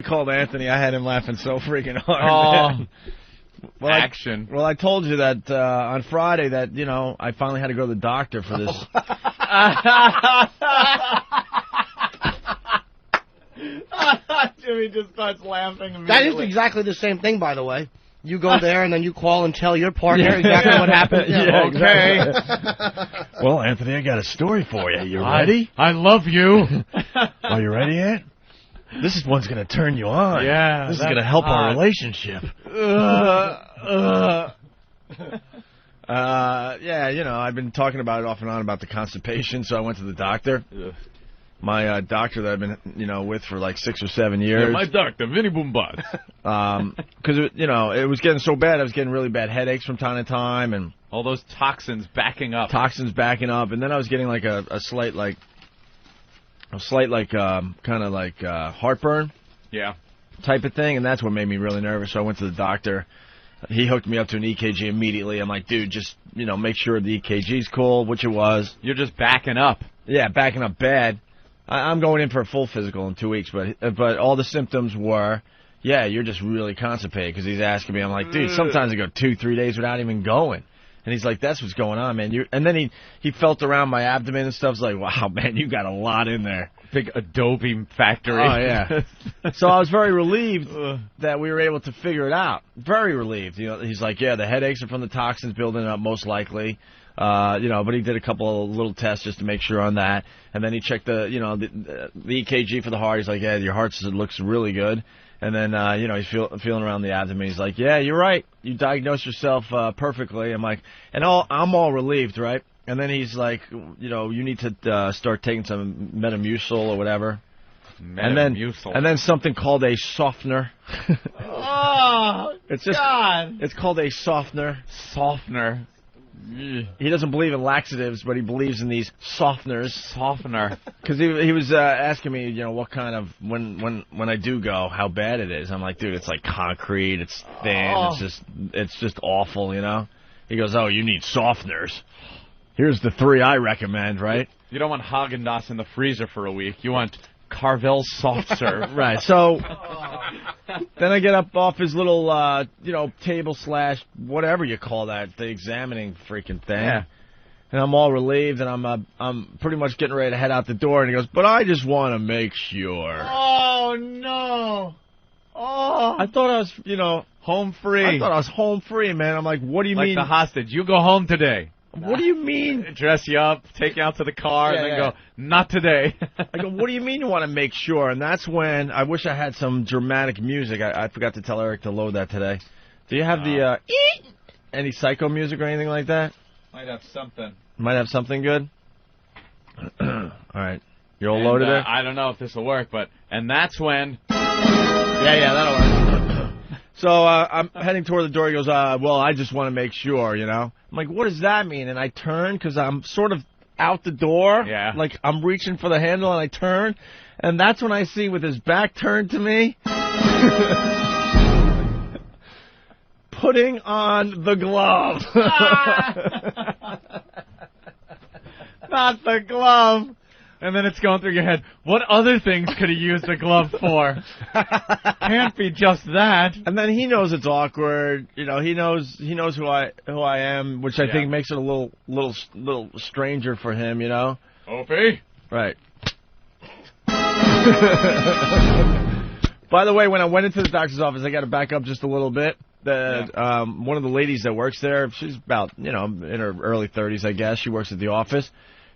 called Anthony, I had him laughing so freaking hard. Man. Well, Action. Well, I told you that on Friday that, you know, I finally had to go to the doctor for this. Jimmy just starts laughing immediately. That is exactly the same thing, by the way. You go there and then you call and tell your partner exactly what happened. Yeah, okay. Exactly. Well, Anthony, I got a story for you. You ready? I love you. Are you ready, Ant? This is one's going to turn you on. Yeah. This is going to help our relationship. Yeah, you know, I've been talking about it off and on about the constipation, so I went to the doctor. My doctor that I've been, you know, with for like 6 or 7 years. Yeah, my doctor, Vinny Boombots. Because, you know, it was getting so bad. I was getting really bad headaches from time to time. And all those toxins backing up. And then I was getting like a slight kind of like heartburn. Yeah. Type of thing. And that's what made me really nervous. So I went to the doctor. He hooked me up to an EKG immediately. I'm like, dude, just, you know, make sure the EKG's cool, which it was. You're just backing up. Yeah, backing up bad. I'm going in for a full physical in 2 weeks, but all the symptoms were, yeah, you're just really constipated, because he's asking me. I'm like, dude, sometimes I go 2-3 days without even going. And he's like, that's what's going on, man. And then he felt around my abdomen and stuff. He's like, wow, man, you got a lot in there. Big Adobe factory. Oh, yeah. So I was very relieved that we were able to figure it out. Very relieved. You know, he's like, yeah, the headaches are from the toxins building up, most likely. You know, but he did a couple of little tests just to make sure on that. And then he checked the EKG for the heart. He's like, yeah, your heart looks really good. And then, you know, he's feeling around the abdomen. He's like, yeah, you're right. You diagnosed yourself perfectly. I'm like, I'm all relieved, right? And then he's like, you know, you need to start taking some Metamucil or whatever. Metamucil. And then something called a softener. Oh, God. It's called a softener. Softener. He doesn't believe in laxatives, but he believes in these softeners. Softener. Because he was asking me, you know, what kind of, when I do go, how bad it is. I'm like, dude, it's like concrete, it's thin, it's just awful, you know? He goes, oh, you need softeners. Here's the 3 I recommend, right? You don't want Haagen-Dazs in the freezer for a week. You want Carvel soft serve. Right, so then I get up off his little, you know, table / whatever you call that, the examining freaking thing. Yeah. And I'm all relieved, and I'm pretty much getting ready to head out the door, and he goes, but I just want to make sure. Oh, no. Oh. I thought I was, you know, home free. I thought I was home free, man. I'm like, what do you mean? Like the hostage. You go home today. What do you mean? Dress you up, take you out to the car, and then go, not today. I go, what do you mean you want to make sure? And that's when I wish I had some dramatic music. I forgot to tell Eric to load that today. Do you have the any psycho music or anything like that? Might have something. Might have something good? All right. You all loaded it? I don't know if this will work, and that's when... Yeah, that'll work. So I'm heading toward the door. He goes, well, I just want to make sure, you know. I'm like, what does that mean? And I turn because I'm sort of out the door. Yeah. Like I'm reaching for the handle, and I turn. And that's when I see, with his back turned to me, putting on the glove. Not the glove. And then it's going through your head, what other things could he use the glove for? Can't be just that. And then he knows it's awkward. You know, he knows who I am, which I think makes it a little stranger for him, you know. Opie? Right. By the way, when I went into the doctor's office, I got to back up just a little bit. One of the ladies that works there, she's about, you know, in her early 30s, I guess. She works at the office.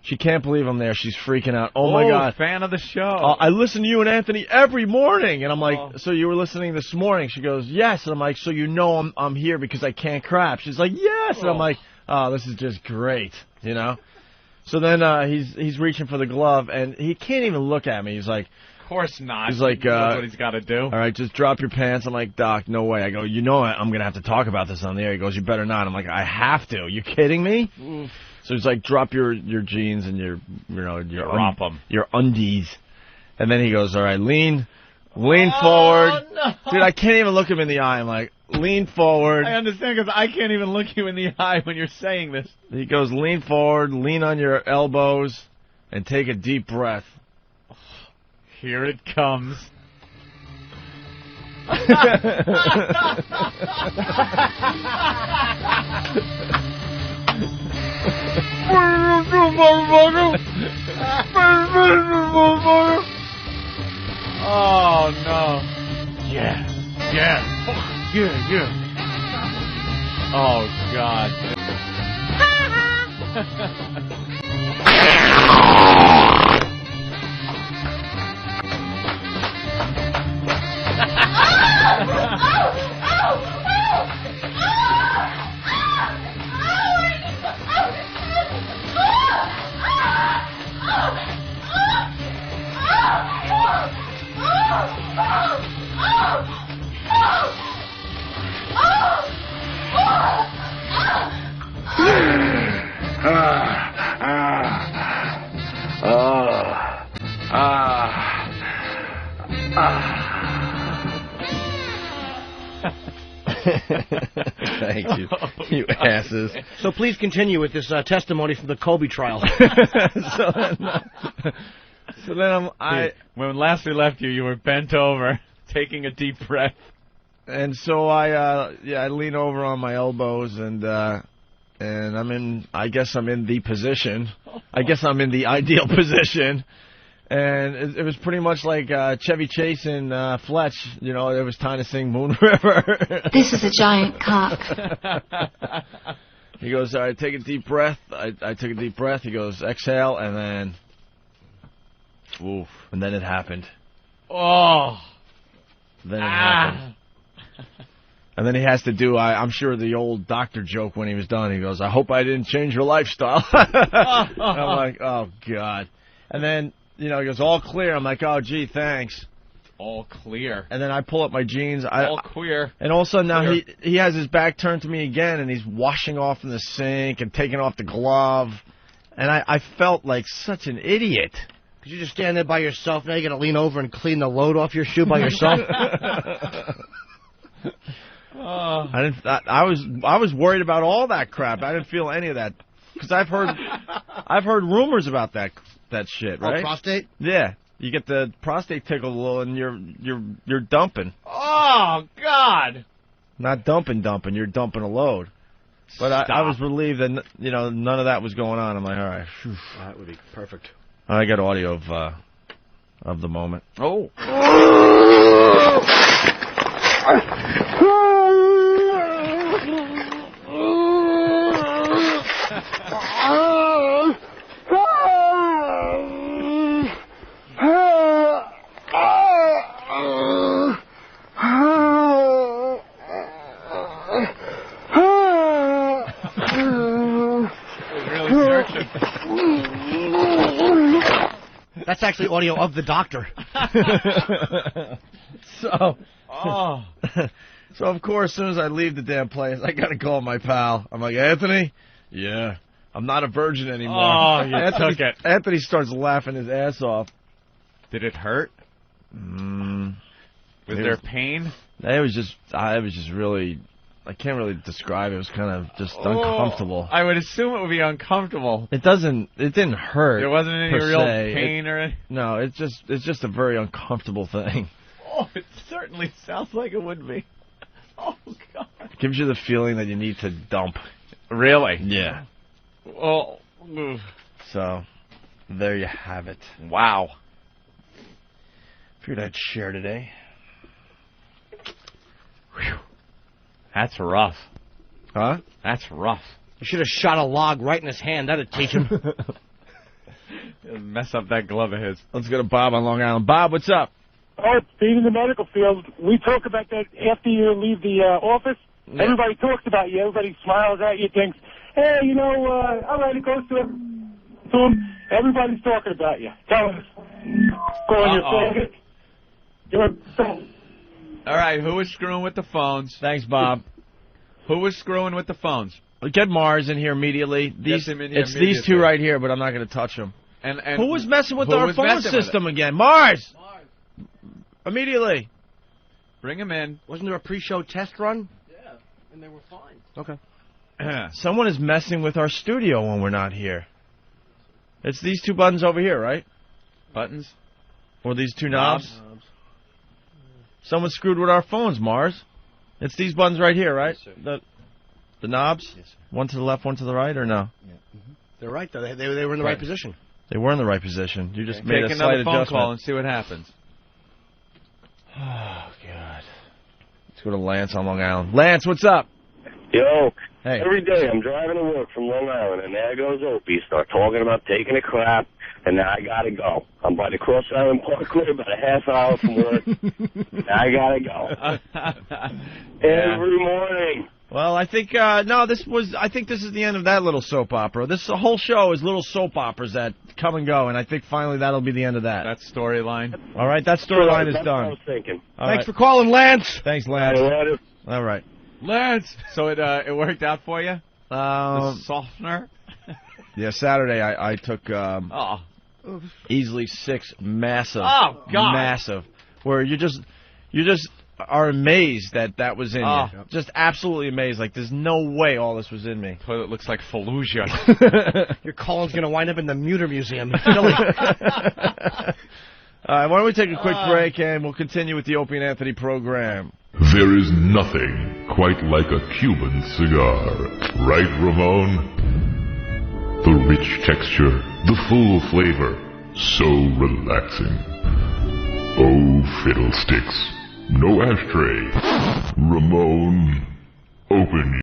She can't believe I'm there. She's freaking out. Oh, my God. Fan of the show. I listen to you and Anthony every morning. And I'm like, so you were listening this morning? She goes, yes. And I'm like, so you know I'm here because I can't crap. She's like, yes. And I'm like, oh, this is just great, you know? So then he's reaching for the glove, and he can't even look at me. He's like... Of course not. He's like... That's what he's got to do. All right, just drop your pants. I'm like, Doc, no way. I go, you know I'm going to have to talk about this on the air. He goes, you better not. I'm like, I have to. You kidding me? Oof. So he's like, drop your jeans and your drop them. Your undies. And then he goes, all right, lean forward. No. Dude, I can't even look him in the eye. I'm like, lean forward. I understand, because I can't even look you in the eye when you're saying this. He goes, lean forward, lean on your elbows, and take a deep breath. Here it comes. Oh no. Yeah. Oh God. Thank you, you asses. So please continue with this testimony from the Kobe trial. So then when last we left you, you were bent over, taking a deep breath. And so I lean over on my elbows and I guess I'm in the position. I guess I'm in the ideal position. And it was pretty much like Chevy Chase and Fletch. You know, it was time to sing Moon River. This is a giant cock. He goes, all right, take a deep breath. I took a deep breath. He goes, exhale, and then, oof, and then it happened. Oh. Then it happened. And then he has to do, I'm sure, the old doctor joke when he was done. He goes, I hope I didn't change your lifestyle. And I'm like, oh, God. And then, you know, he goes, all clear. I'm like, oh, gee, thanks. All clear. And then I pull up my jeans. All queer. And all of a sudden now he has his back turned to me again, and he's washing off in the sink and taking off the glove. And I felt like such an idiot. Could you just stand there by yourself? Now you got to lean over and clean the load off your shoe by yourself. I was worried about all that crap. I didn't feel any of that because I've heard rumors about that shit, right? Oh, prostate? Yeah, you get the prostate tickle a little, and you're dumping. Oh God! Not dumping. You're dumping a load. But I was relieved that none of that was going on. I'm like, all right, whew. That would be perfect. I got audio of the moment. Oh. That's actually audio of the doctor. So of course, as soon as I leave the damn place, I gotta call my pal. I'm like, Anthony, yeah, I'm not a virgin anymore. Oh, you took it. Anthony starts laughing his ass off. Did it hurt? Was there pain? I was just really, I can't really describe it. It was kind of just uncomfortable. I would assume it would be uncomfortable. It didn't hurt. There wasn't any real pain or anything? No, it's just a very uncomfortable thing. Oh, it certainly sounds like it would be. Oh, God. It gives you the feeling that you need to dump. Really? Yeah. Oh. So, there you have it. Wow. Figured I'd share today. Whew. That's rough. Huh? That's rough. You should have shot a log right in his hand. That'd teach him. Mess up that glove of his. Let's go to Bob on Long Island. Bob, what's up? Oh, being in the medical field, we talk about that after you leave the office. Yeah. Everybody talks about you. Everybody smiles at you, thinks, hey, all right, it goes to him. Everybody's talking about you. Tell us. Go on your phone. All right, who is screwing with the phones? Thanks, Bob. Who is screwing with the phones? Get Mars in here immediately. These these two right here, but I'm not going to touch them. And who was messing with our phone system again? Mars! Immediately. Bring him in. Wasn't there a pre-show test run? Yeah, and they were fine. Okay. Someone is messing with our studio when we're not here. It's these two buttons over here, right? Buttons? Or these two knobs? Someone screwed with our phones, Mars. It's these buttons right here, right? Yes, sir. The knobs? Yes, sir. One to the left, one to the right, or no? Yeah. They're right, though. They were in the right position. They were in the right position. You just made Take a another slight phone adjustment. call and see what happens. Oh, God. Let's go to Lance on Long Island. Lance, what's up? Yo, Hey. every day I'm driving to work from Long Island, and there goes Opie. Start talking about taking a crap, and now I gotta go. I'm by the Cross Island Parkway, about a half hour from work. Now I gotta go. Every morning. Well, I think I think this is the end of that little soap opera. This whole show is little soap operas that come and go, and I think finally that'll be the end of that. That storyline. All right, that storyline is That's what I done. was thinking. All Thanks right. for calling, Lance. Thanks, Lance. All right. Lance! So it worked out for you? The softener? Yeah, Saturday I took Oh. easily 6 massive, Oh, God. massive, where you just are amazed that was in Oh. you. Just absolutely amazed. Like, there's no way all this was in me. Toilet looks like Fallujah. Your calling's going to wind up in the Muter Museum in Philly. All right, why don't we take a quick break, and we'll continue with the Opie and Anthony program. There is nothing quite like a Cuban cigar. Right, Ramon? The rich texture, the full flavor, so relaxing. Oh, fiddlesticks. No ashtray. Ramon, open